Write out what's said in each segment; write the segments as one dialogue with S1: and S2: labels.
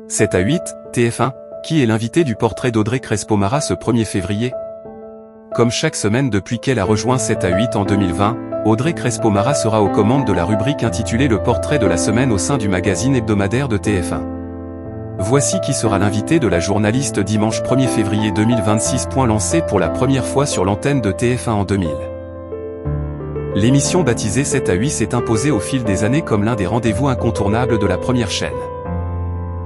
S1: 7 à 8, TF1, qui est l'invité du portrait d'Audrey Crespo-Mara ce 1er février? Comme chaque semaine depuis qu'elle a rejoint 7 à 8 en 2020, Audrey Crespo-Mara sera aux commandes de la rubrique intitulée Le portrait de la semaine au sein du magazine hebdomadaire de TF1. Voici qui sera l'invité de la journaliste dimanche 1er février 2026. Lancée pour la première fois sur l'antenne de TF1 en 2000. L'émission baptisée 7 à 8 s'est imposée au fil des années comme l'un des rendez-vous incontournables de la première chaîne.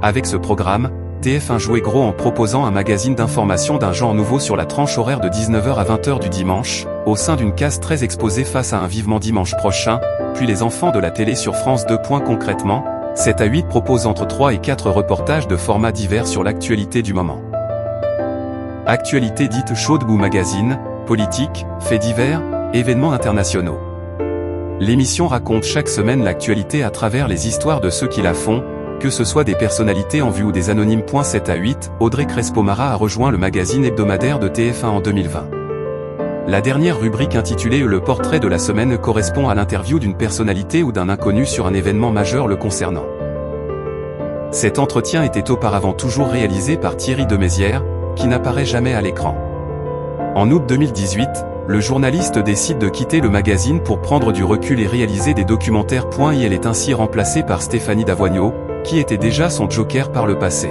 S1: Avec ce programme, TF1 jouait gros en proposant un magazine d'information d'un genre nouveau sur la tranche horaire de 19h à 20h du dimanche, au sein d'une case très exposée face à un vivement dimanche prochain, puis les enfants de la télé sur France 2. Concrètement, 7 à 8 propose entre 3 et 4 reportages de formats divers sur l'actualité du moment. Actualité dite chaude ou magazine, politique, faits divers, événements internationaux. L'émission raconte chaque semaine l'actualité à travers les histoires de ceux qui la font, que ce soit des personnalités en vue ou des anonymes. 7 à 8, Audrey Crespo-Mara a rejoint le magazine hebdomadaire de TF1 en 2020. La dernière rubrique intitulée Le portrait de la semaine correspond à l'interview d'une personnalité ou d'un inconnu sur un événement majeur le concernant. Cet entretien était auparavant toujours réalisé par Thierry Demézières, qui n'apparaît jamais à l'écran. En août 2018, le journaliste décide de quitter le magazine pour prendre du recul et réaliser des documentaires. Elle est ainsi remplacée par Stéphanie Davogno, qui était déjà son joker par le passé.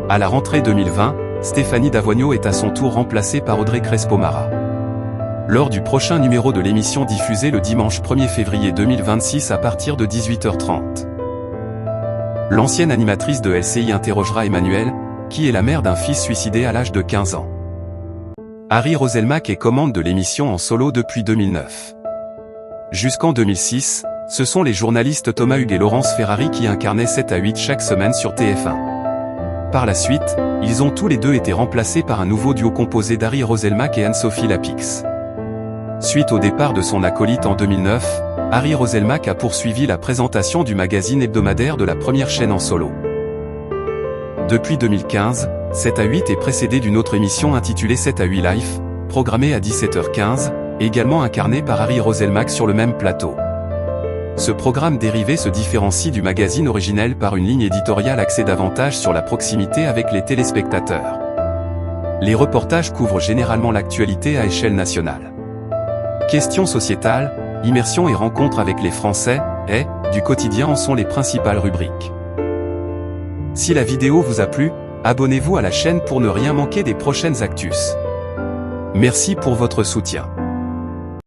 S1: À la rentrée 2020, Stéphanie Davogno est à son tour remplacée par Audrey Crespo-Mara. Lors du prochain numéro de l'émission diffusé le dimanche 1er février 2026 à partir de 18h30. L'ancienne animatrice de LCI interrogera Emmanuelle, qui est la mère d'un fils suicidé à l'âge de 15 ans. Harry Roselmack est commande de l'émission en solo depuis 2009. Jusqu'en 2006, ce sont les journalistes Thomas Hugues et Laurence Ferrari qui incarnaient 7 à 8 chaque semaine sur TF1. Par la suite, ils ont tous les deux été remplacés par un nouveau duo composé d'Harry Roselmack et Anne-Sophie Lapix. Suite au départ de son acolyte en 2009, Harry Roselmack a poursuivi la présentation du magazine hebdomadaire de la première chaîne en solo. Depuis 2015, 7 à 8 est précédé d'une autre émission intitulée 7 à 8 Life, programmée à 17h15, également incarnée par Harry Roselmack sur le même plateau. Ce programme dérivé se différencie du magazine originel par une ligne éditoriale axée davantage sur la proximité avec les téléspectateurs. Les reportages couvrent généralement l'actualité à échelle nationale. Questions sociétales, immersion et rencontres avec les Français, et du quotidien en sont les principales rubriques. Si la vidéo vous a plu, abonnez-vous à la chaîne pour ne rien manquer des prochaines actus. Merci pour votre soutien.